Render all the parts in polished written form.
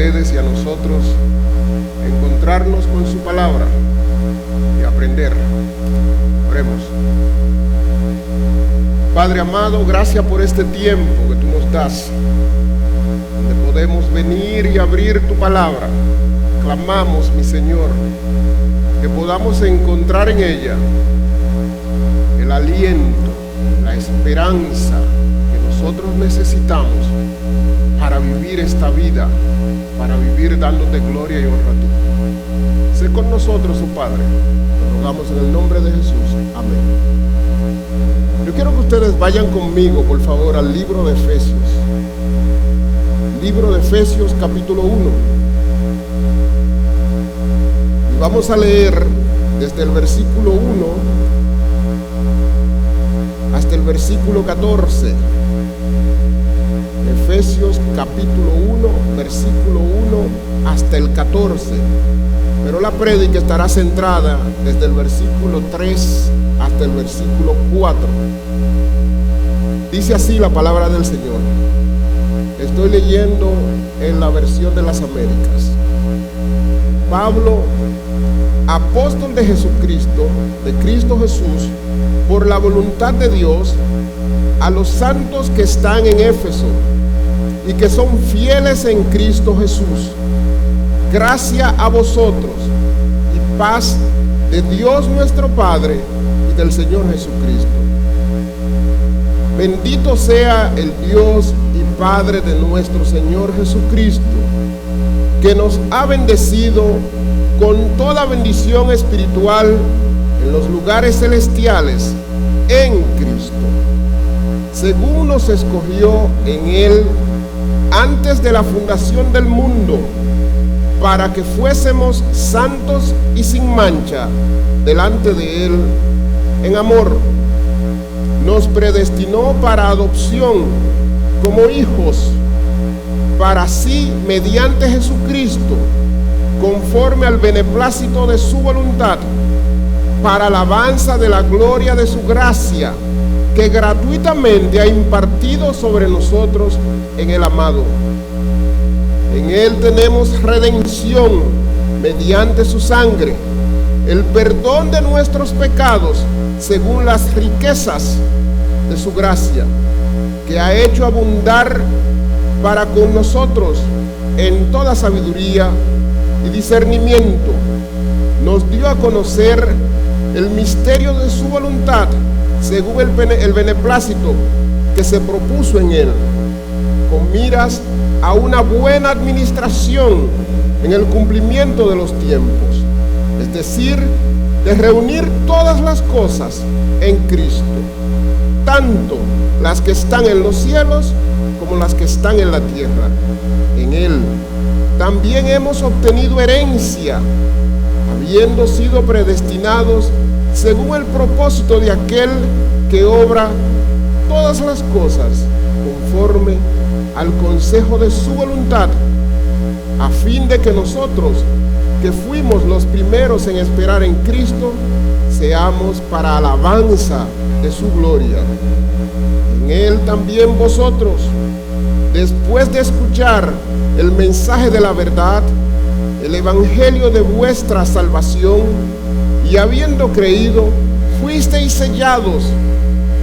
ustedes y a nosotros encontrarnos con su palabra y aprender. Oremos. Padre amado, gracias por este tiempo que tú nos das, donde podemos venir y abrir tu palabra. Clamamos, mi Señor, que podamos encontrar en ella el aliento, la esperanza que nosotros necesitamos para vivir esta vida, para vivir dándote gloria y honra a ti. Sé con nosotros, oh Padre, lo rogamos en el nombre de Jesús. Amén. Yo quiero que ustedes vayan conmigo, por favor, al libro de Efesios. Libro de Efesios, capítulo 1. Y vamos a leer desde el versículo 1 hasta el versículo 14. Efesios capítulo 1, versículo 1 hasta el 14. Pero la prédica estará centrada desde el versículo 3 hasta el versículo 4. Dice así la palabra del Señor. Estoy leyendo en la versión de las Américas. Pablo, apóstol de Jesucristo, de Cristo Jesús, por la voluntad de Dios, a los santos que están en Éfeso y que son fieles en Cristo Jesús. Gracia a vosotros y paz de Dios nuestro Padre y del Señor Jesucristo. Bendito sea el Dios y Padre de nuestro Señor Jesucristo, que nos ha bendecido con toda bendición espiritual en los lugares celestiales en Cristo, según nos escogió en Él antes de la fundación del mundo, para que fuésemos santos y sin mancha delante de Él en amor. Nos predestinó para adopción como hijos, para sí, mediante Jesucristo, conforme al beneplácito de su voluntad, para alabanza de la gloria de su gracia, que gratuitamente ha impartido sobre nosotros en el amado. En Él tenemos redención mediante su sangre, el perdón de nuestros pecados según las riquezas de su gracia, que ha hecho abundar para con nosotros en toda sabiduría y discernimiento. Nos dio a conocer el misterio de su voluntad según el beneplácito que se propuso en Él, con miras a una buena administración en el cumplimiento de los tiempos, es decir, de reunir todas las cosas en Cristo, tanto las que están en los cielos como las que están en la tierra. En Él también hemos obtenido herencia, habiendo sido predestinados según el propósito de aquel que obra todas las cosas conforme al consejo de su voluntad, a fin de que nosotros, que fuimos los primeros en esperar en Cristo, seamos para alabanza de su gloria. En Él también vosotros, después de escuchar el mensaje de la verdad, el evangelio de vuestra salvación, y habiendo creído, fuisteis sellados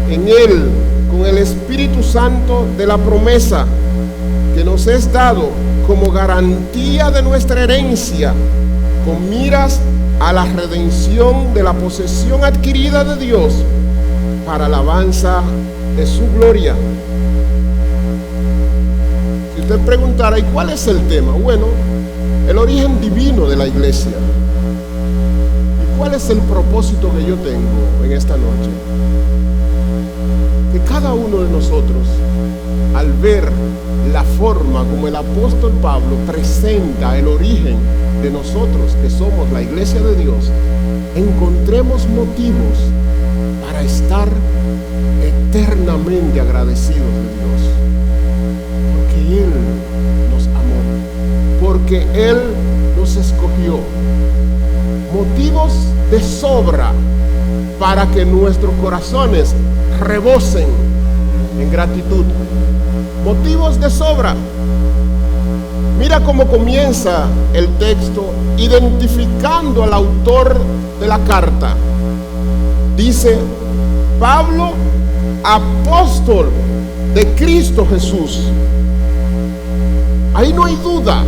en Él con el Espíritu Santo de la promesa, que nos es dado como garantía de nuestra herencia, con miras a la redención de la posesión adquirida de Dios, para alabanza de su gloria. Si usted preguntara, ¿y cuál es el tema? Bueno, el origen divino de la iglesia. ¿Y cuál es el propósito que yo tengo en esta noche? Que cada uno de nosotros, al ver la forma como el apóstol Pablo presenta el origen de nosotros, que somos la iglesia de Dios, encontremos motivos para estar eternamente agradecidos de Dios, porque Él nos amó, porque Él nos escogió. Motivos de sobra para que nuestros corazones rebosen en gratitud. Motivos de sobra. Mira cómo comienza el texto identificando al autor de la carta. Dice: Pablo, apóstol de Cristo Jesús. Ahí no hay duda.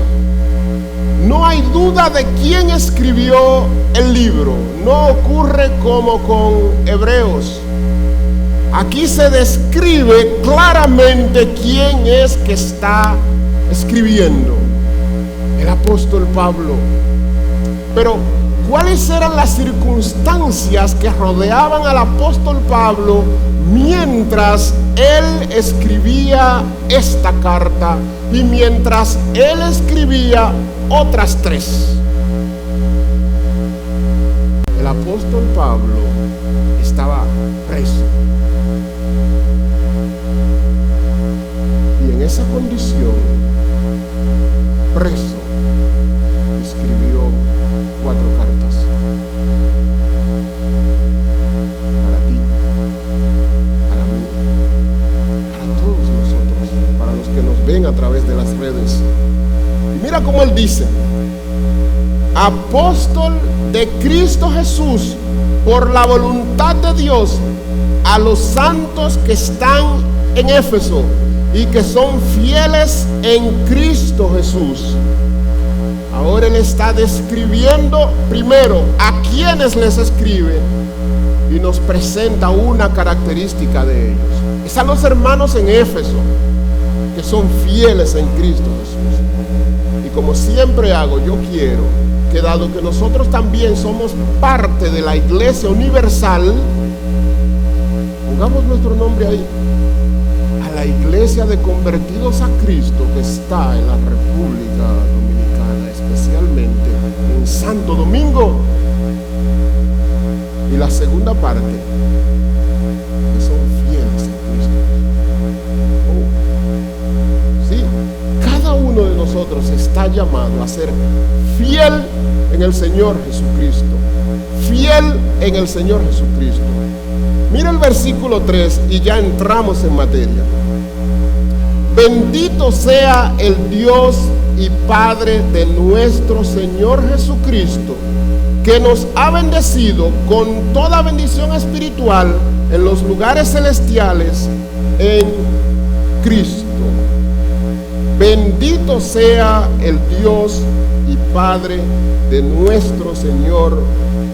No hay duda de quién escribió el libro. No ocurre como con Hebreos. Aquí se describe claramente quién es que está escribiendo: el apóstol Pablo. Pero ¿cuáles eran las circunstancias que rodeaban al apóstol Pablo mientras él escribía esta carta y mientras él escribía otras 3? El apóstol Pablo estaba preso, y en esa condición, preso, escribió 4 cartas para ti, para mí, para todos nosotros, para los que nos ven a través de las redes. Y mira cómo él dice: apóstol de Cristo Jesús, por la voluntad de Dios, a los santos que están en Éfeso y que son fieles en Cristo Jesús. Ahora él está describiendo primero a quienes les escribe y nos presenta una característica de ellos. Es a los hermanos en Éfeso que son fieles en Cristo Jesús. Y como siempre hago, yo quiero que, dado que nosotros también somos parte de la Iglesia Universal, pongamos nuestro nombre ahí, a la Iglesia de Convertidos a Cristo que está en la República Dominicana, especialmente en Santo Domingo. Y la segunda parte, que son fieles en Cristo. Sí, cada uno de nosotros está llamado a ser fiel en el Señor Jesucristo. Fiel en el Señor Jesucristo. Mira el versículo 3 y ya entramos en materia. Bendito sea el Dios y Padre de nuestro Señor Jesucristo, que nos ha bendecido con toda bendición espiritual en los lugares celestiales en Cristo. Bendito sea el Dios y Padre de nuestro Señor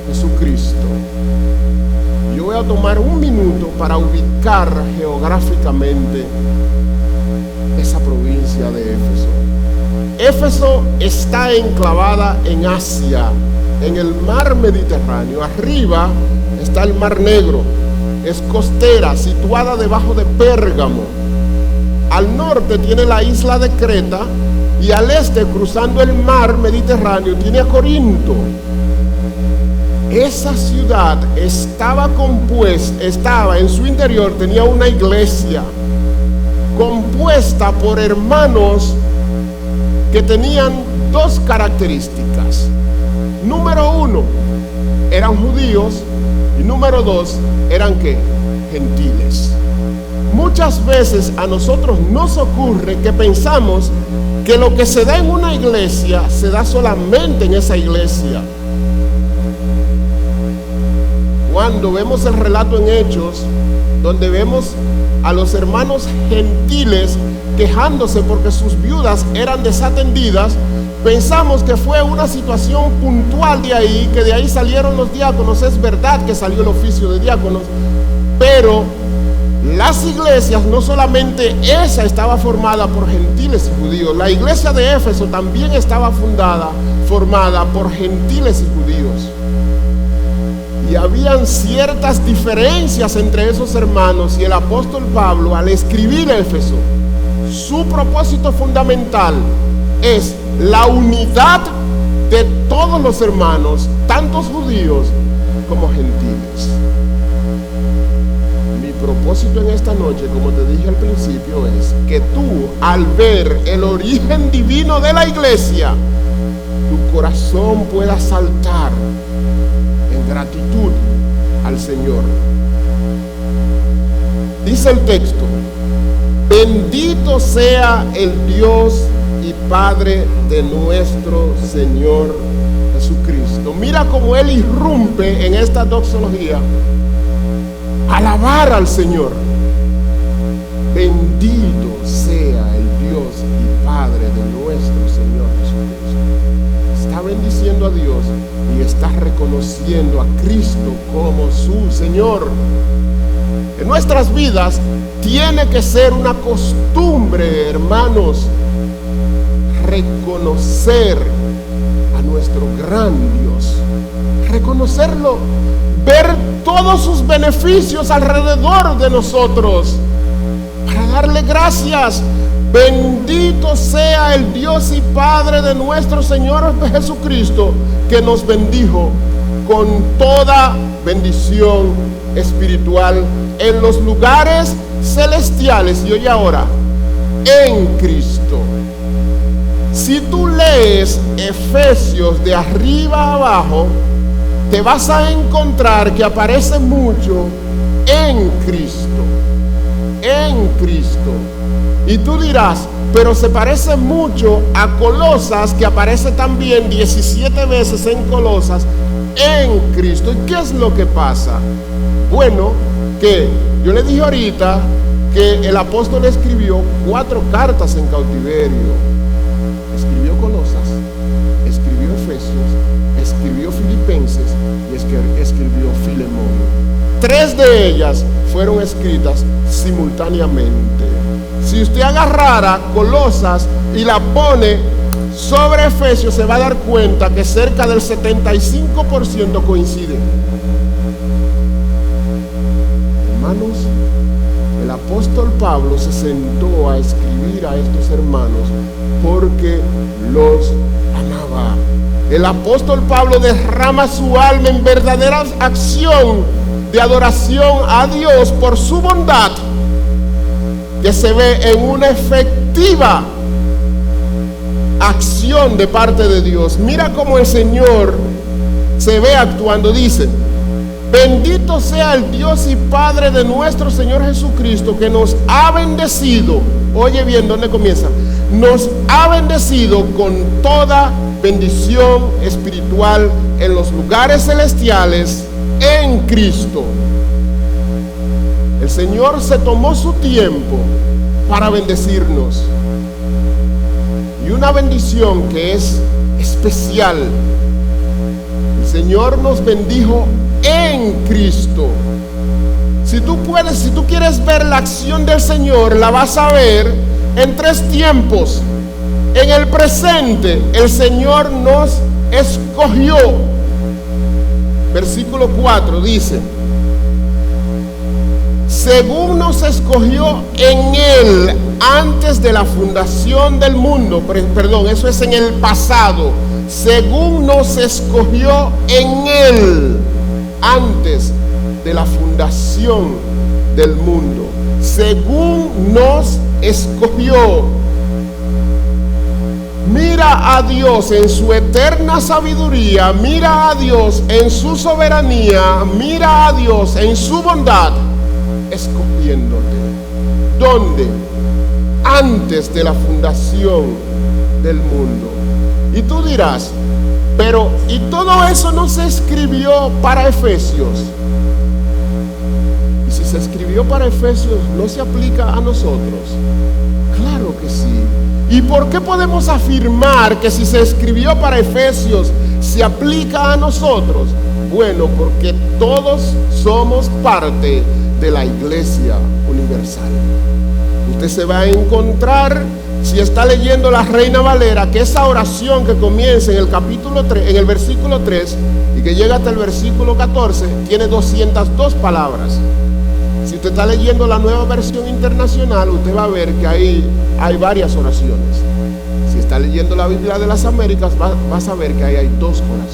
Jesucristo. Yo voy a tomar un minuto para ubicar geográficamente esa provincia de Éfeso. Éfeso está enclavada en Asia, en el mar Mediterráneo. Arriba está el Mar Negro, es costera, situada debajo de Pérgamo. Al norte tiene la isla de Creta, y al este, cruzando el mar Mediterráneo, tiene a Corinto. Esa ciudad estaba en su interior, tenía una iglesia compuesta por hermanos que tenían 2 características. Número 1, eran judíos, y número 2, eran ¿qué? Gentiles. Muchas veces a nosotros nos ocurre que pensamos que lo que se da en una iglesia se da solamente en esa iglesia. Cuando vemos el relato en Hechos, donde vemos a los hermanos gentiles quejándose porque sus viudas eran desatendidas, pensamos que fue una situación puntual de ahí, que de ahí salieron los diáconos. Es verdad que salió el oficio de diáconos, pero las iglesias, no solamente esa estaba formada por gentiles y judíos, la iglesia de Éfeso también estaba formada por gentiles y judíos. Y habían ciertas diferencias entre esos hermanos, y el apóstol Pablo, al escribir Éfeso, su propósito fundamental es la unidad de todos los hermanos, tantos judíos como gentiles. Mi propósito en esta noche, como te dije al principio, es que tú, al ver el origen divino de la iglesia, tu corazón pueda saltar en gratitud al Señor. Dice el texto: bendito sea el Dios y Padre de nuestro Señor Jesucristo. Mira cómo él irrumpe en esta doxología. Alabar al Señor. Bendito sea el Dios y Padre de nuestro Señor Jesucristo. Está bendiciendo a Dios y está reconociendo a Cristo como su Señor. En nuestras vidas tiene que ser una costumbre, hermanos, reconocer a nuestro gran Dios, reconocerlo, ver todos sus beneficios alrededor de nosotros, para darle gracias. Bendito sea el Dios y Padre de nuestro Señor Jesucristo, que nos bendijo con toda bendición espiritual en los lugares celestiales. Y oye ahora, en Cristo. Si tú lees Efesios de arriba a abajo, te vas a encontrar que aparece mucho en Cristo. En Cristo. Y tú dirás, pero se parece mucho a Colosas, que aparece también 17 veces en Colosas, en Cristo. ¿Y qué es lo que pasa? Bueno, que yo le dije ahorita que el apóstol escribió 4 cartas en cautiverio. Escribió Colosas, escribió Efesios, escribió Filipenses y escribió Filemón. 3 de ellas fueron escritas simultáneamente. Si usted agarrara Colosas y la pone sobre Efesios, se va a dar cuenta que cerca del 75% coinciden. Hermanos, el apóstol Pablo se sentó a escribir a estos hermanos porque los amaba. El apóstol Pablo derrama su alma en verdadera acción de adoración a Dios por su bondad, que se ve en una efectiva acción de parte de Dios. Mira cómo el Señor se ve actuando. Dice: bendito sea el Dios y Padre de nuestro Señor Jesucristo, que nos ha bendecido. Oye bien, ¿dónde comienza? Nos ha bendecido con toda bendición espiritual en los lugares celestiales en Cristo. El Señor se tomó su tiempo para bendecirnos. Y una bendición que es especial. El Señor nos bendijo en Cristo. Si tú quieres ver la acción del Señor, la vas a ver en 3 tiempos. En el presente, el Señor nos escogió. Versículo 4 dice: según nos escogió en Él antes de la fundación del mundo. Perdón, eso es en el pasado. Según nos escogió en Él antes de la fundación del mundo. Según nos escogió. Mira a Dios en su eterna sabiduría, mira a Dios en su soberanía, mira a Dios en su bondad, escogiéndote. ¿Dónde? Antes de la fundación del mundo. Y tú dirás, pero ¿y todo eso no se escribió para Efesios? Y si se escribió para Efesios, ¿no se aplica a nosotros? Claro que sí. ¿Y por qué podemos afirmar que si se escribió para Efesios, se aplica a nosotros? Bueno, porque todos somos parte de la Iglesia Universal. Usted se va a encontrar, si está leyendo la Reina Valera, que esa oración que comienza en el capítulo 3, en el versículo 3 y que llega hasta el versículo 14, tiene 202 palabras. Si usted está leyendo la Nueva Versión Internacional, usted va a ver que ahí hay varias oraciones. Si está leyendo la Biblia de las Américas, vas a ver que ahí hay 2 oraciones.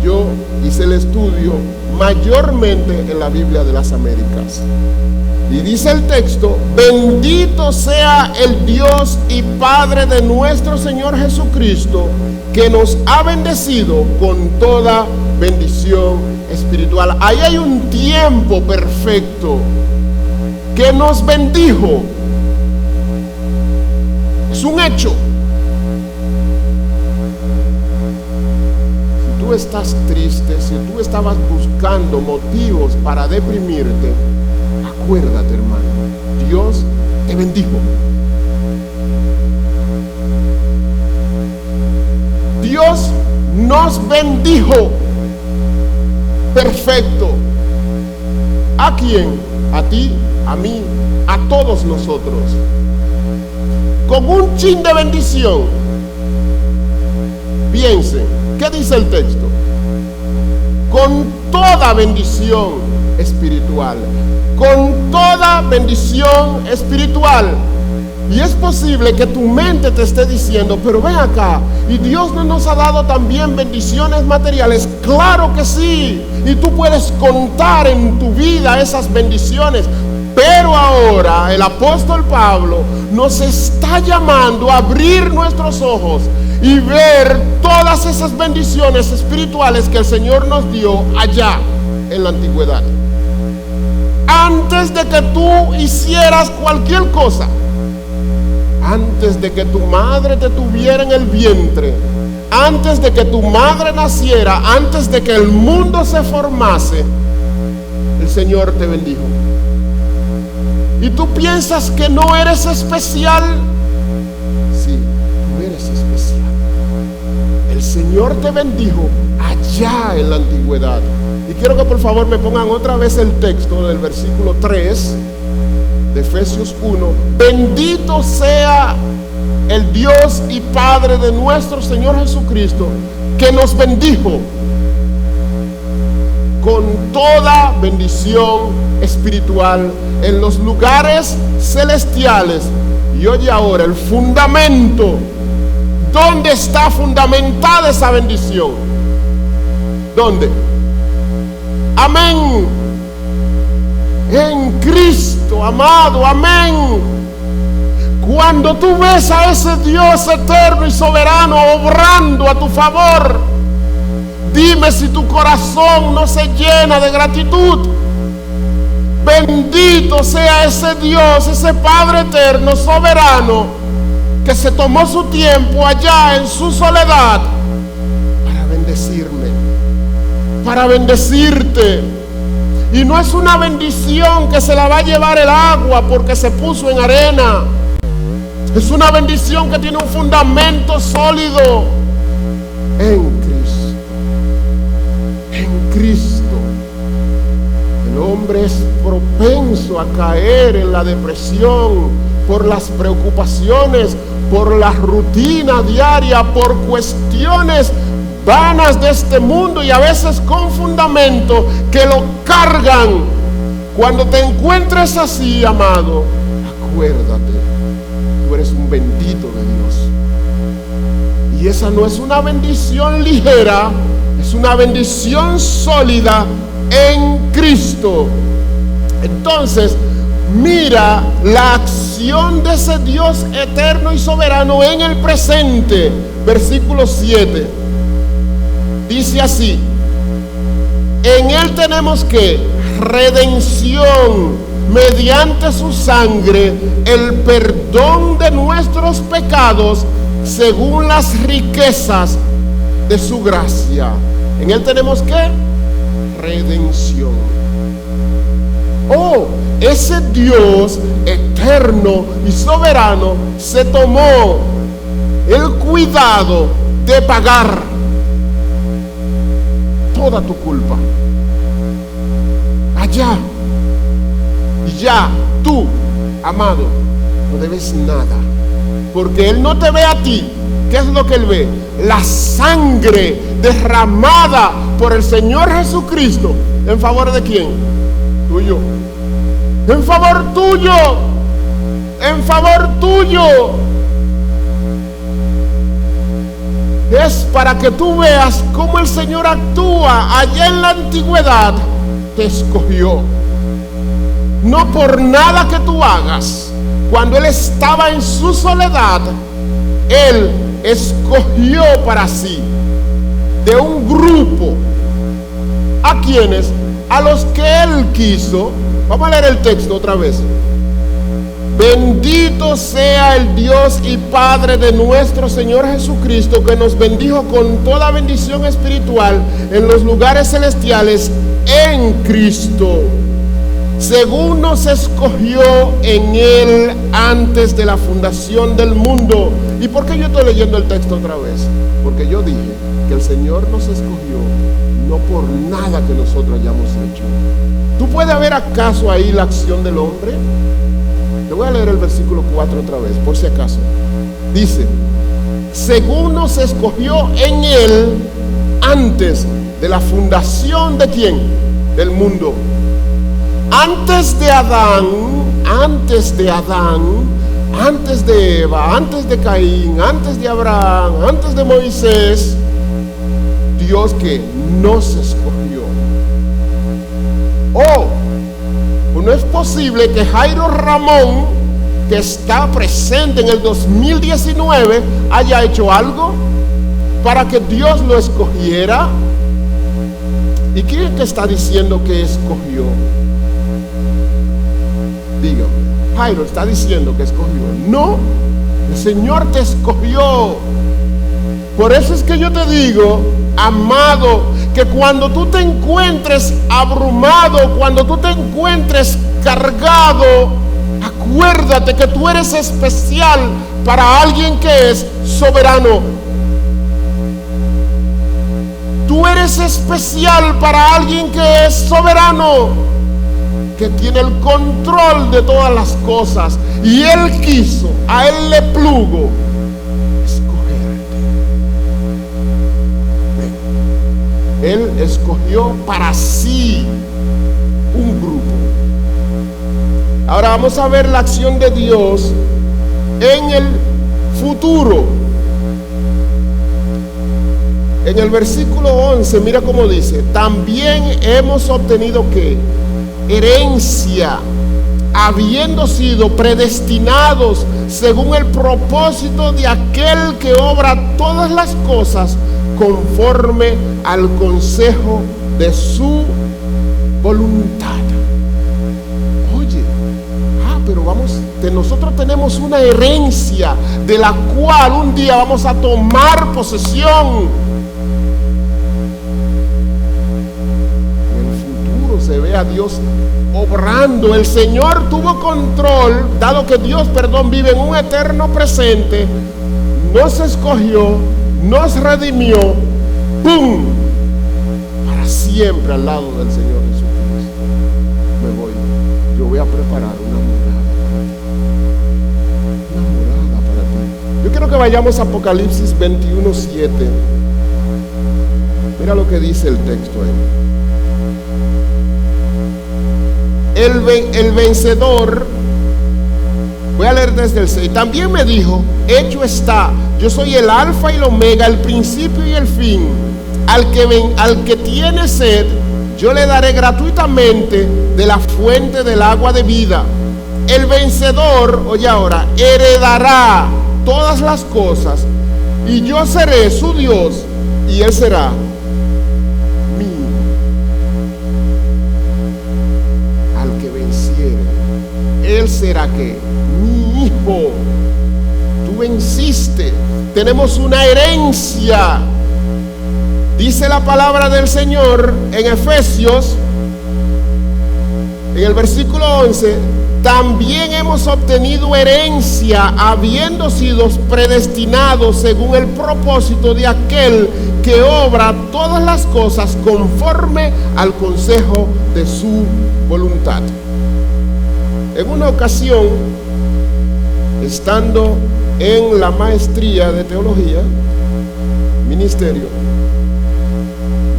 Yo hice el estudio mayormente en la Biblia de las Américas. Y dice el texto: bendito sea el Dios y Padre de nuestro Señor Jesucristo, que nos ha bendecido con toda bendición espiritual. Ahí hay un tiempo perfecto, que nos bendijo. Su un hecho. Si tú estás triste, si tú estabas buscando motivos para deprimirte, acuérdate, hermano, Dios te bendijo. Dios nos bendijo. Perfecto. ¿A quién? A ti, a mí, a todos nosotros. Con un chin de bendición. Piensen, ¿qué dice el texto? Con toda bendición espiritual. Con toda bendición espiritual. Y es posible que tu mente te esté diciendo, pero ven acá, ¿y Dios no nos ha dado también bendiciones materiales? Claro que sí, y tú puedes contar en tu vida esas bendiciones. Pero ahora el apóstol Pablo nos está llamando a abrir nuestros ojos y ver todas esas bendiciones espirituales que el Señor nos dio allá en la antigüedad. Antes de que tú hicieras cualquier cosa, antes de que tu madre te tuviera en el vientre, antes de que tu madre naciera, antes de que el mundo se formase, el Señor te bendijo. ¿Y tú piensas que no eres especial? Sí, tú eres especial. El Señor te bendijo allá en la antigüedad. Y quiero que por favor me pongan otra vez el texto del versículo 3 de Efesios 1. Bendito sea el Dios y Padre de nuestro Señor Jesucristo, que nos bendijo con toda bendición espiritual en los lugares celestiales. Y oye ahora el fundamento. ¿Dónde está fundamentada esa bendición? ¿Dónde? Amén. En Cristo, amado, amén. Cuando tú ves a ese Dios eterno y soberano obrando a tu favor, dime si tu corazón no se llena de gratitud. Bendito sea ese Dios, ese Padre eterno, soberano, que se tomó su tiempo allá en su soledad para bendecirme, para bendecirte. Y no es una bendición que se la va a llevar el agua porque se puso en arena. Es una bendición que tiene un fundamento sólido en Cristo. En Cristo. El hombre es propenso a caer en la depresión por las preocupaciones, por la rutina diaria, por cuestiones vanas de este mundo y a veces con fundamento que lo cargan. Cuando te encuentres así, amado, acuérdate, tú eres un bendito de Dios. Y esa no es una bendición ligera, es una bendición sólida en Cristo. Entonces, mira la acción de ese Dios eterno y soberano en el presente. Versículo 7. Dice así: en Él tenemos que redención mediante su sangre, el perdón de nuestros pecados según las riquezas de su gracia. En Él tenemos que redención. Oh, ese Dios eterno y soberano se tomó el cuidado de pagar toda tu culpa allá. Y ya tú, amado, no debes nada, porque Él no te ve a ti. ¿Qué es lo que Él ve? La sangre derramada por el Señor Jesucristo. ¿En favor de quién? Tuyo. En favor tuyo. En favor tuyo. Es para que tú veas cómo el Señor actúa. Allá en la antigüedad te escogió. No por nada que tú hagas. Cuando Él estaba en su soledad, Él escogió para sí de un grupo. ¿A quiénes? A los que Él quiso. Vamos a leer el texto otra vez. Bendito sea el Dios y Padre de nuestro Señor Jesucristo, que nos bendijo con toda bendición espiritual en los lugares celestiales en Cristo, según nos escogió en Él antes de la fundación del mundo. ¿Y por qué yo estoy leyendo el texto otra vez? Porque yo dije que el Señor nos escogió no por nada que nosotros hayamos hecho. ¿Tú puedes ver acaso ahí la acción del hombre? Te voy a leer el versículo 4 otra vez, por si acaso. Dice: según nos escogió en Él antes de la fundación de ¿quién? Del mundo. Antes de Adán, antes de Eva, antes de Caín, antes de Abraham, antes de Moisés, Dios que nos escogió. No es posible que Jairo Ramón, que está presente en el 2019, haya hecho algo para que Dios lo escogiera. ¿Y quién te está diciendo que escogió? Dígame, Jairo está diciendo que escogió. No, el Señor te escogió. Por eso es que yo te digo, amado, que cuando tú te encuentres abrumado, cuando tú te encuentres cargado, acuérdate que tú eres especial para alguien que es soberano. Tú eres especial para alguien que es soberano, que tiene el control de todas las cosas. Y Él quiso, a Él le plugo Él escogió para sí un grupo. Ahora vamos a ver la acción de Dios en el futuro. En el versículo 11, mira cómo dice: también hemos obtenido ¿qué? Herencia, habiendo sido predestinados según el propósito de aquel que obra todas las cosas conforme al consejo de su voluntad. Oye, pero nosotros tenemos una herencia de la cual un día vamos a tomar posesión. En el futuro se ve a Dios obrando. El Señor tuvo control, dado que Dios, vive en un eterno presente. Nos escogió, nos redimió, ¡pum!, para siempre al lado del Señor Jesucristo. Yo voy a preparar una morada para ti. Yo quiero que vayamos a Apocalipsis 21:7. Mira lo que dice el texto ahí. El vencedor, voy a leer desde el 6. También me dijo: hecho está, yo soy el alfa y el omega, el principio y el fin. Al que tiene sed, yo le daré gratuitamente de la fuente del agua de vida. El vencedor, oye ahora, heredará todas las cosas, y yo seré su Dios, y él será mío. Al que venciere, él será ¿qué? Mi hijo. Tú venciste. Tenemos una herencia. Dice la palabra del Señor en Efesios, en el versículo 11: también hemos obtenido herencia, habiendo sido predestinados según el propósito de aquel que obra todas las cosas conforme al consejo de su voluntad. En una ocasión, estando en la maestría de teología, ministerio,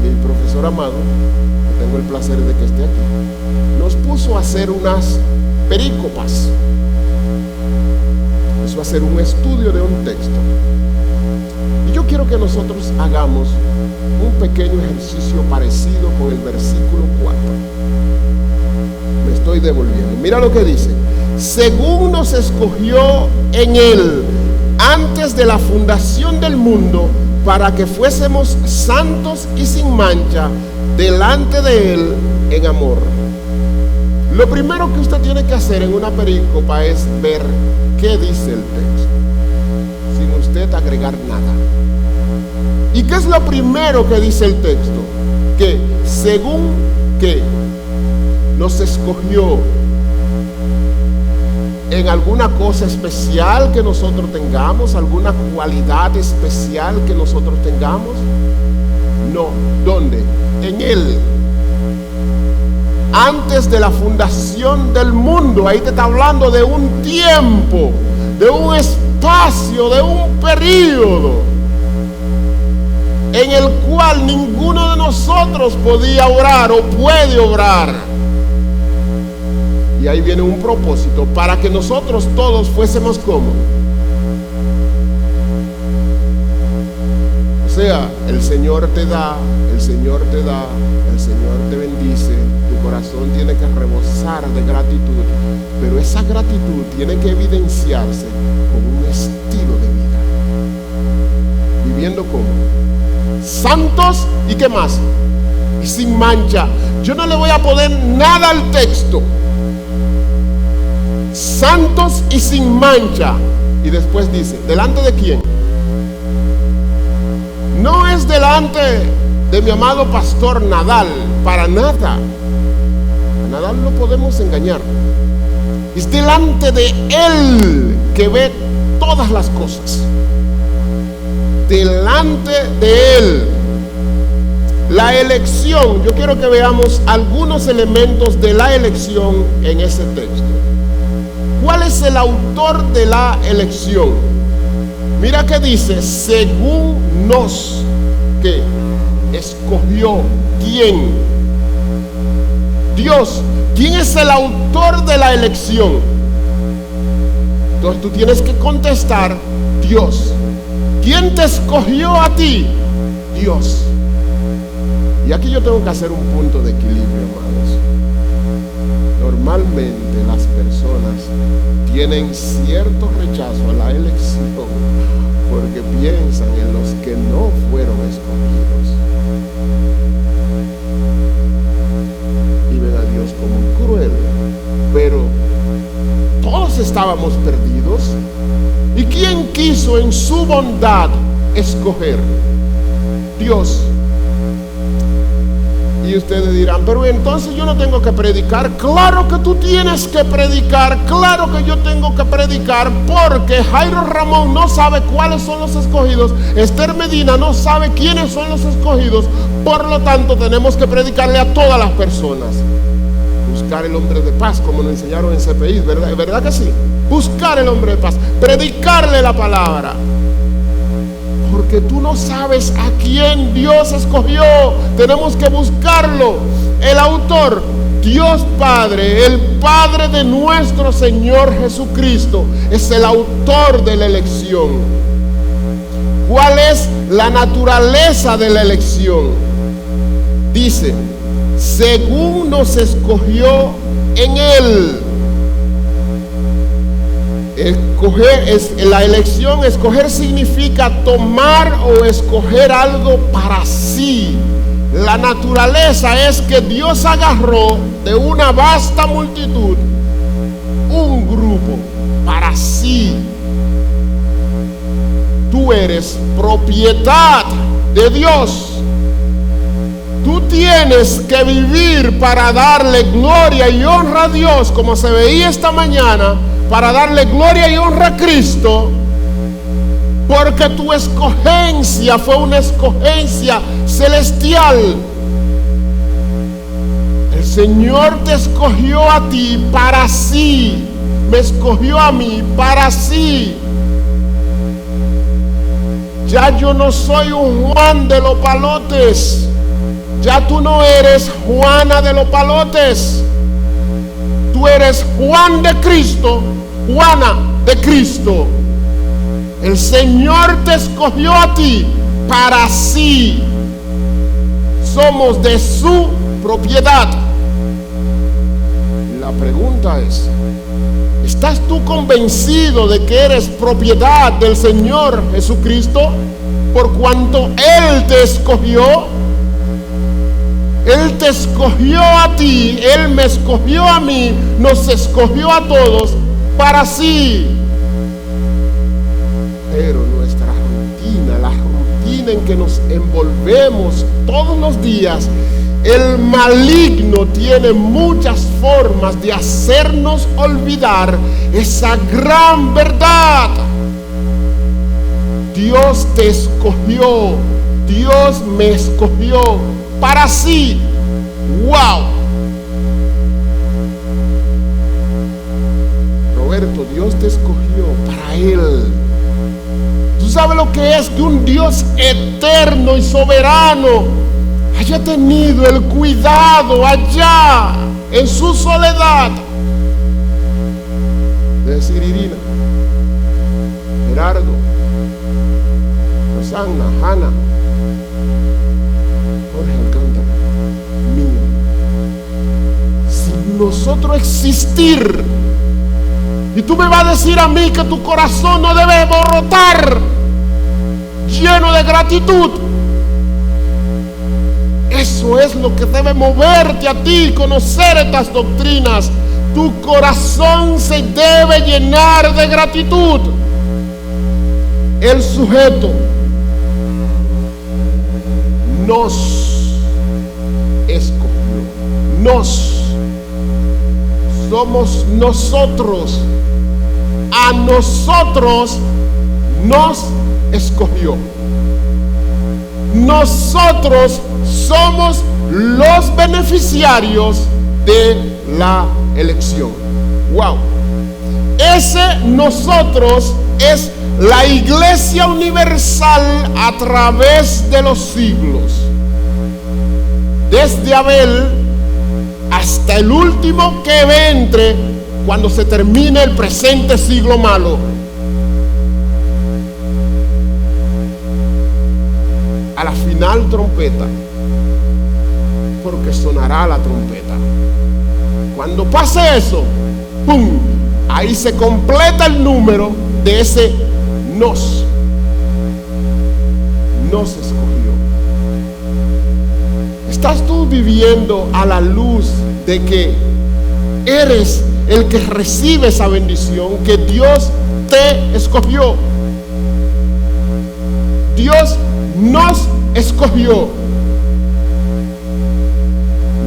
mi profesor amado, que tengo el placer de que esté aquí, nos puso a hacer unas perícopas, puso a hacer un estudio de un texto. Y yo quiero que nosotros hagamos un pequeño ejercicio parecido con el versículo 4. Me estoy devolviendo. Mira lo que dice: según nos escogió en Él antes de la fundación del mundo, para que fuésemos santos y sin mancha delante de Él en amor. Lo primero que usted tiene que hacer en una perícopa es ver qué dice el texto, sin usted agregar nada. ¿Y qué es lo primero que dice el texto? Que según que nos escogió en alguna cosa especial que nosotros tengamos, alguna cualidad especial que nosotros tengamos. No, ¿dónde? En Él. Antes de la fundación del mundo. Ahí te está hablando de un tiempo, de un espacio, de un período en el cual ninguno de nosotros podía obrar o puede obrar. Y ahí viene un propósito, para que nosotros todos fuésemos como. O sea, el Señor te da, el Señor te da, el Señor te bendice. Tu corazón tiene que rebosar de gratitud, pero esa gratitud tiene que evidenciarse con un estilo de vida. Viviendo como santos y qué más, y sin mancha. Yo no le voy a poner nada al texto. Santos y sin mancha. Y después dice, ¿delante de quién? No es delante de mi amado pastor Nadal, para nada. A Nadal no podemos engañar. Es delante de Él que ve todas las cosas. Delante de Él. La elección, yo quiero que veamos algunos elementos de la elección en ese texto. ¿Cuál es el autor de la elección? Mira que dice, según nos, que escogió. ¿Quién? Dios. ¿Quién es el autor de la elección? Entonces tú tienes que contestar, Dios. ¿Quién te escogió a ti? Dios. Y aquí yo tengo que hacer un punto de equilibrio, amados. Normalmente las personas tienen cierto rechazo a la elección porque piensan en los que no fueron escogidos y ven a Dios como cruel. Pero todos estábamos perdidos. ¿Y quién quiso en su bondad escoger? Dios. Y ustedes dirán, pero entonces yo no tengo que predicar. Claro que tú tienes que predicar. Claro que yo tengo que predicar, porque Jairo Ramón no sabe cuáles son los escogidos. Esther Medina no sabe quiénes son los escogidos. Por lo tanto tenemos que predicarle a todas las personas. Buscar el hombre de paz, como nos enseñaron en CPI, ¿verdad? ¿Verdad que sí? Buscar el hombre de paz, predicarle la palabra. Porque tú no sabes a quién Dios escogió. Tenemos que buscarlo. El autor, Dios Padre, el Padre de nuestro Señor Jesucristo, es el autor de la elección. ¿Cuál es la naturaleza de la elección? Dice, según nos escogió en Él. Escoger es la elección. Escoger significa tomar o escoger algo para sí. La naturaleza es que Dios agarró de una vasta multitud un grupo para sí. Tú eres propiedad de Dios. Tú tienes que vivir para darle gloria y honra a Dios, como se veía esta mañana, para darle gloria y honra a Cristo, porque tu escogencia fue una escogencia celestial. El Señor te escogió a ti para sí, me escogió a mí para sí. Ya yo no soy un Juan de los Palotes. Ya tú no eres Juana de los Palotes. Tú eres Juan de Cristo, Juana de Cristo. El Señor te escogió a ti para sí. Somos de su propiedad. La pregunta es, ¿estás tú convencido de que eres propiedad del Señor Jesucristo por cuanto Él te escogió? Él te escogió a ti, Él me escogió a mí, nos escogió a todos para sí. Pero nuestra rutina, la rutina en que nos envolvemos todos los días, el maligno tiene muchas formas de hacernos olvidar esa gran verdad. Dios te escogió, Dios me escogió para sí. ¡Wow! Roberto, Dios te escogió para Él. ¿Tú sabes lo que es que un Dios eterno y soberano haya tenido el cuidado allá en su soledad de decir Irina, Gerardo, Rosana, Hanna, Jorge Alcántara, mío? Sin nosotros existir, y tú me vas a decir a mí que tu corazón no debe brotar lleno de gratitud. Eso es lo que debe moverte a ti, conocer estas doctrinas. Tu corazón se debe llenar de gratitud. El sujeto nos escogió. Somos nosotros. A nosotros nos escogió. Nosotros somos los beneficiarios de la elección. Wow. Ese nosotros es la Iglesia Universal a través de los siglos. Desde Abel hasta el último que entre cuando se termine el presente siglo malo. A la final trompeta, porque sonará la trompeta. Cuando pase eso, ¡pum!, ahí se completa el número de ese nos escogió. ¿Estás tú viviendo a la luz de que eres el que recibe esa bendición, que Dios te escogió? Dios nos escogió.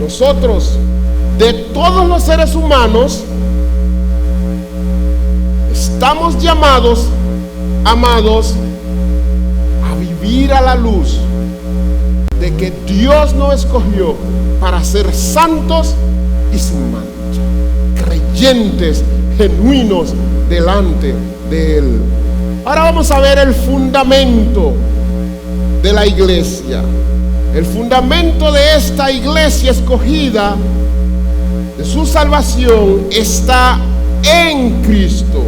Nosotros, de todos los seres humanos, estamos llamados, amados, a vivir a la luz de que Dios nos escogió para ser santos y sin mancha, creyentes genuinos delante de Él. Ahora vamos a ver el fundamento de la iglesia. El fundamento de esta iglesia escogida, de su salvación, está en Cristo.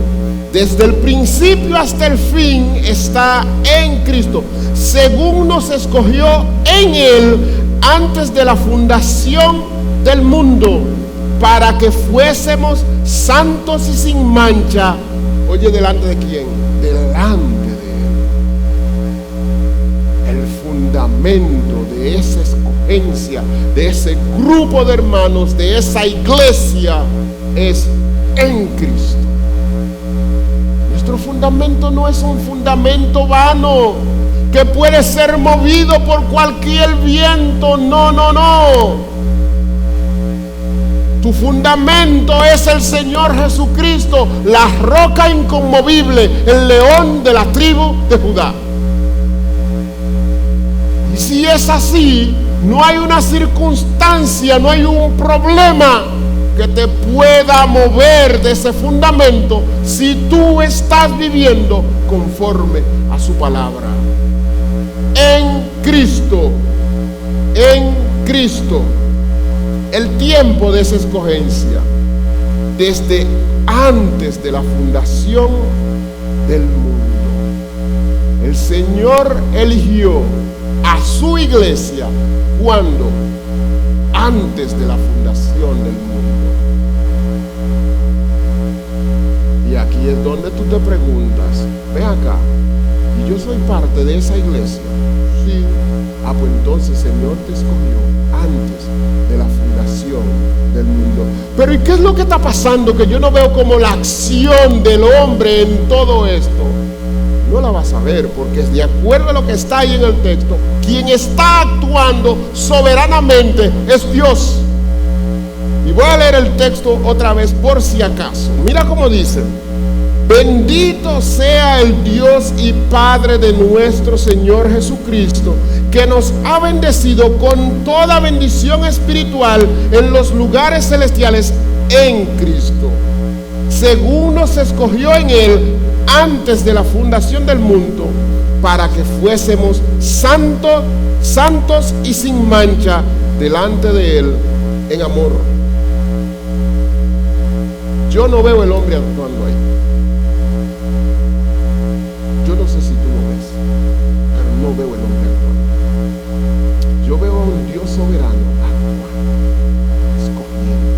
Desde el principio hasta el fin está en Cristo, según nos escogió en Él antes de la fundación del mundo, para que fuésemos santos y sin mancha. Oye, ¿delante de quién? Delante de Él. El fundamento de esa escogencia, de ese grupo de hermanos, de esa iglesia, es en Cristo. Nuestro fundamento no es un fundamento vano que puede ser movido por cualquier viento. No. Tu fundamento es el Señor Jesucristo, la roca inconmovible, el león de la tribu de Judá. Y si es así, no hay una circunstancia, no hay un problema que te pueda mover de ese fundamento si tú estás viviendo conforme a su palabra. En Cristo, el tiempo de esa escogencia, desde antes de la fundación del mundo, el Señor eligió a su iglesia. ¿Cuándo? Antes de la fundación del mundo. Y aquí es donde tú te preguntas, ven acá, ¿y yo soy parte de esa iglesia? Sí. Pues entonces el Señor te escogió antes de la fundación del mundo. Pero ¿y qué es lo que está pasando? Que yo no veo como la acción del hombre en todo esto. No la vas a ver, porque es de acuerdo a lo que está ahí en el texto. Quien está actuando soberanamente es Dios. Y voy a leer el texto otra vez por si acaso. Mira cómo dice: bendito sea el Dios y Padre de nuestro Señor Jesucristo, que nos ha bendecido con toda bendición espiritual en los lugares celestiales en Cristo, según nos escogió en Él antes de la fundación del mundo, para que fuésemos santos y sin mancha delante de Él en amor. Yo no veo el hombre actuando ahí. Yo no sé si tú lo ves, pero no veo el hombre actuando. Yo veo a un Dios soberano actuando, escogiendo.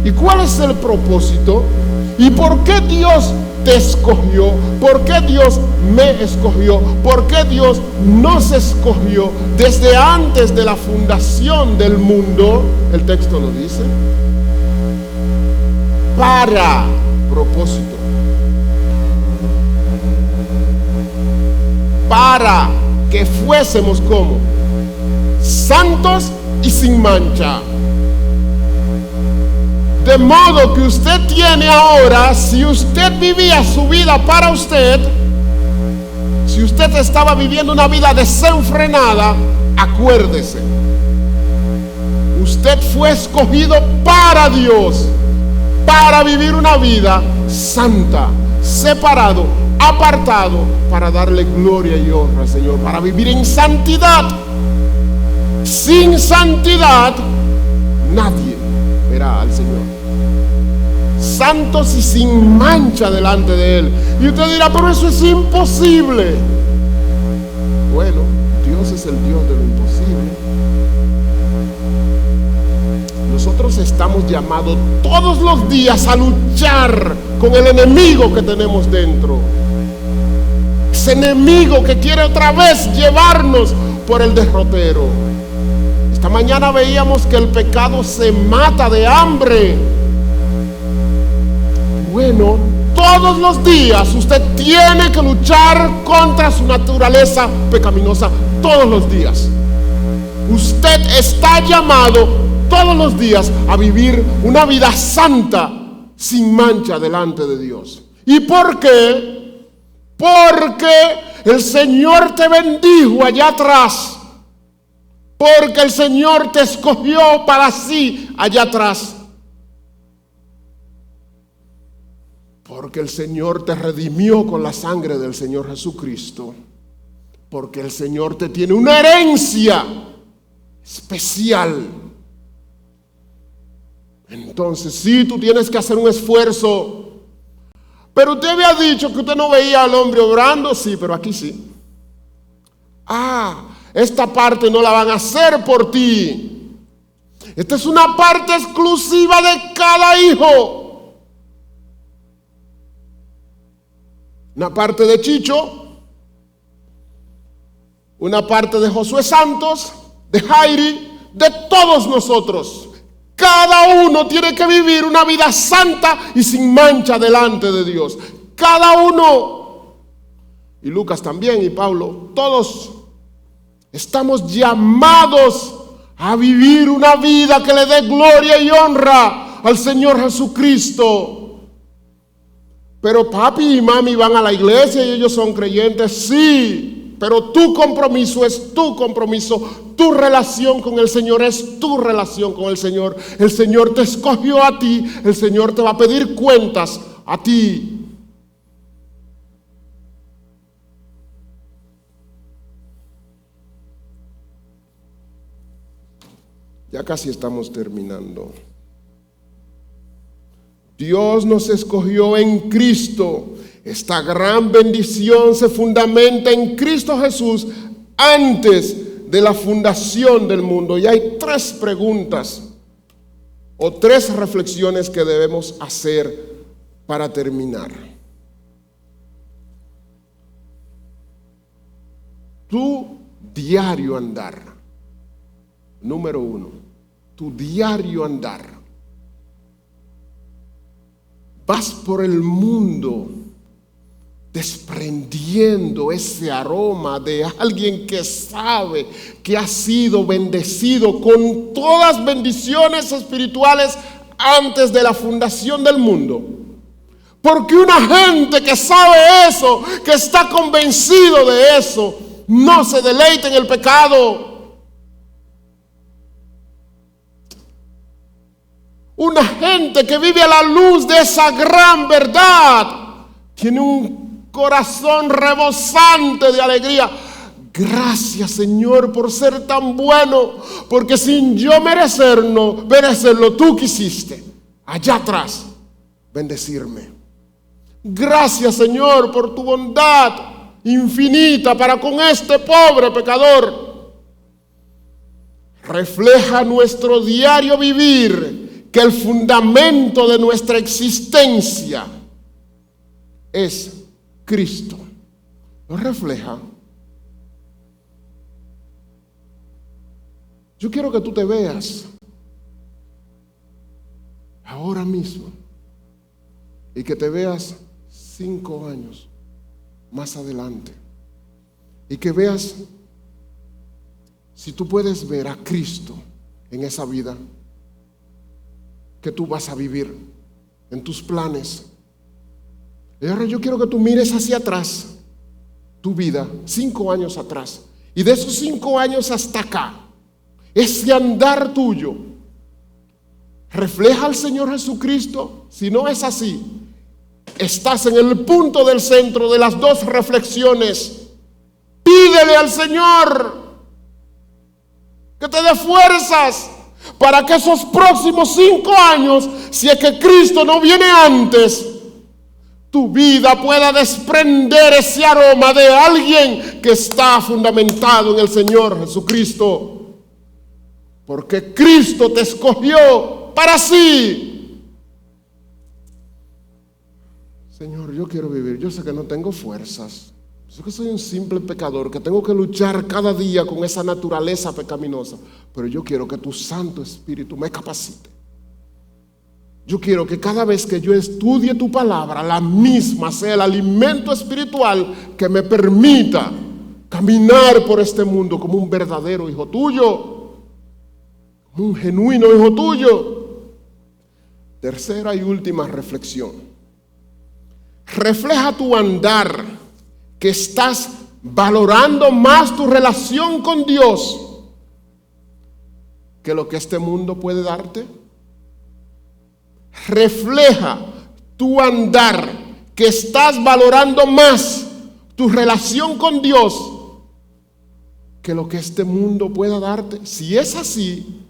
¿Y cuál es el propósito? ¿Y por qué Dios te escogió? ¿Por qué Dios me escogió? ¿Por qué Dios nos escogió desde antes de la fundación del mundo? El texto lo dice. Para propósito. Para que fuésemos como santos y sin mancha. De modo que usted tiene ahora, si usted vivía su vida para usted, si usted estaba viviendo una vida desenfrenada, acuérdese, usted fue escogido para Dios, para vivir una vida santa, separado, apartado, para darle gloria y honra al Señor, para vivir en santidad. Sin santidad nadie verá al Señor. Santos y sin mancha delante de Él. Y usted dirá, pero eso es imposible. Bueno, Dios es el Dios de lo imposible. Nosotros estamos llamados todos los días a luchar con el enemigo que tenemos dentro. Ese enemigo que quiere otra vez llevarnos por el derrotero. Esta mañana veíamos que el pecado se mata de hambre. Bueno, todos los días usted tiene que luchar contra su naturaleza pecaminosa. Todos los días. Usted está llamado todos los días a vivir una vida santa, sin mancha delante de Dios. ¿Y por qué? Porque el Señor te bendijo allá atrás. Porque el Señor te escogió para sí allá atrás. Porque el Señor te redimió con la sangre del Señor Jesucristo. Porque el Señor te tiene una herencia especial. Entonces sí, tú tienes que hacer un esfuerzo. Pero usted había dicho que usted no veía al hombre obrando. Sí, pero aquí sí. Esta parte no la van a hacer por ti. Esta es una parte exclusiva de cada hijo. Una parte de Chicho, una parte de Josué Santos, de Jairi, de todos nosotros. Cada uno tiene que vivir una vida santa y sin mancha delante de Dios. Cada uno. Y Lucas también, y Pablo, todos estamos llamados a vivir una vida que le dé gloria y honra al Señor Jesucristo. Pero papi y mami van a la iglesia y ellos son creyentes, sí, pero tu compromiso es tu compromiso, tu relación con el Señor es tu relación con el Señor. El Señor te escogió a ti, el Señor te va a pedir cuentas a ti. Ya casi estamos terminando. Dios nos escogió en Cristo. Esta gran bendición se fundamenta en Cristo Jesús antes de la fundación del mundo. Y hay 3 preguntas o 3 reflexiones que debemos hacer para terminar. ¿Tú diario andar. Número 1, tu diario andar. Vas por el mundo desprendiendo ese aroma de alguien que sabe que ha sido bendecido con todas bendiciones espirituales antes de la fundación del mundo. Porque una gente que sabe eso, que está convencido de eso, no se deleita en el pecado. Una gente que vive a la luz de esa gran verdad tiene un corazón rebosante de alegría. Gracias, Señor, por ser tan bueno, porque sin yo merecerlo, tú quisiste allá atrás bendecirme. Gracias, Señor, por tu bondad infinita para con este pobre pecador. Refleja nuestro diario vivir que el fundamento de nuestra existencia es Cristo. Lo refleja. Yo quiero que tú te veas ahora mismo y que te veas 5 años más adelante y que veas si tú puedes ver a Cristo en esa vida que tú vas a vivir, en tus planes. Y ahora yo quiero que tú mires hacia atrás, tu vida, 5 años atrás, y de esos 5 años hasta acá, ese andar tuyo, ¿refleja al Señor Jesucristo? Si no es así, estás en el punto del centro de las 2 reflexiones. Pídele al Señor que te dé fuerzas para que esos próximos 5 años, si es que Cristo no viene antes, tu vida pueda desprender ese aroma de alguien que está fundamentado en el Señor Jesucristo. Porque Cristo te escogió para sí. Señor, yo quiero vivir. Yo sé que no tengo fuerzas. Yo sé que soy un simple pecador, que tengo que luchar cada día con esa naturaleza pecaminosa. Pero yo quiero que tu Santo Espíritu me capacite. Yo quiero que cada vez que yo estudie tu palabra, la misma sea el alimento espiritual que me permita caminar por este mundo como un verdadero hijo tuyo, como un genuino hijo tuyo. Tercera y última reflexión. Refleja tu andar que estás valorando más tu relación con Dios que lo que este mundo puede darte. Refleja tu andar que estás valorando más tu relación con Dios que lo que este mundo pueda darte. Si es así,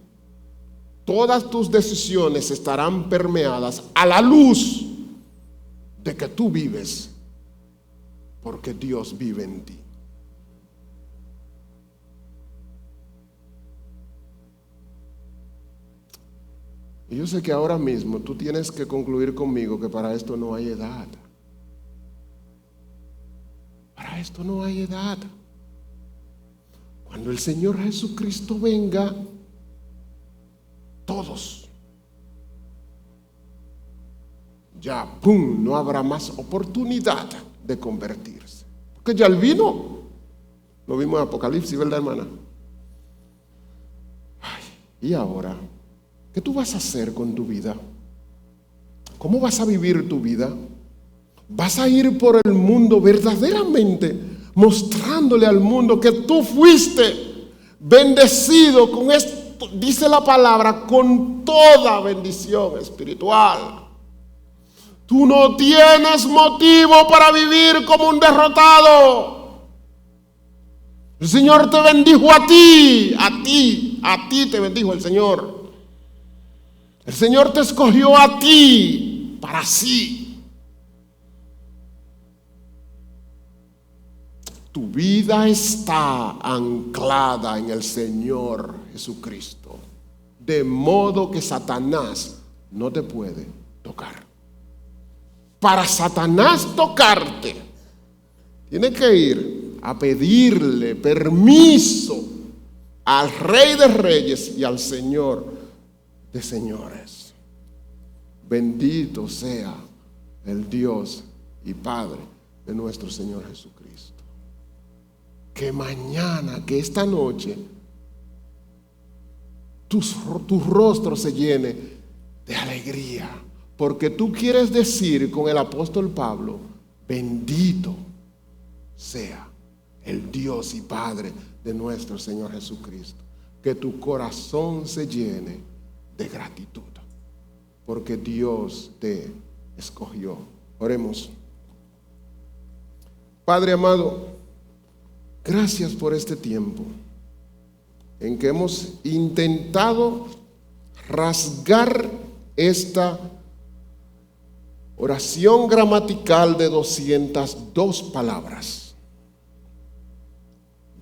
todas tus decisiones estarán permeadas a la luz de que tú vives porque Dios vive en ti. Y yo sé que ahora mismo tú tienes que concluir conmigo que para esto no hay edad. Para esto no hay edad. Cuando el Señor Jesucristo venga, todos, ya, ¡pum!, no habrá más oportunidad de convertirse. Porque ya Él vino. Lo vimos en Apocalipsis, ¿verdad, hermana? Ay, y ahora, ¿qué tú vas a hacer con tu vida? ¿Cómo vas a vivir tu vida? ¿Vas a ir por el mundo verdaderamente mostrándole al mundo que tú fuiste bendecido con esto? Dice la palabra, con toda bendición espiritual. Tú no tienes motivo para vivir como un derrotado. El Señor te bendijo a ti te bendijo el Señor. El Señor te escogió a ti para sí. Tu vida está anclada en el Señor Jesucristo, de modo que Satanás no te puede tocar. Para Satanás tocarte, tiene que ir a pedirle permiso al Rey de Reyes y al Señor de Señores. Bendito sea el Dios y Padre de nuestro Señor Jesucristo. Que mañana, que esta noche, tu rostro se llene de alegría, porque tú quieres decir con el apóstol Pablo: bendito sea el Dios y Padre de nuestro Señor Jesucristo. Que tu corazón se llene de gratitud, porque Dios te escogió. Oremos. Padre amado, gracias por este tiempo en que hemos intentado rasgar esta oración gramatical de 202 palabras.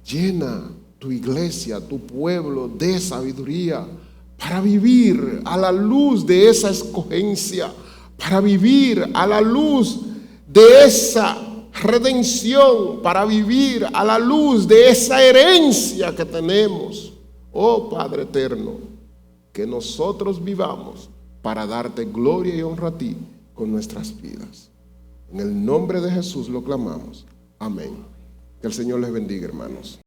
Llena tu iglesia, tu pueblo de sabiduría para vivir a la luz de esa escogencia, para vivir a la luz de esa redención, para vivir a la luz de esa herencia que tenemos. Oh Padre eterno, que nosotros vivamos para darte gloria y honra a ti con nuestras vidas. En el nombre de Jesús lo clamamos. Amén. Que el Señor les bendiga, hermanos.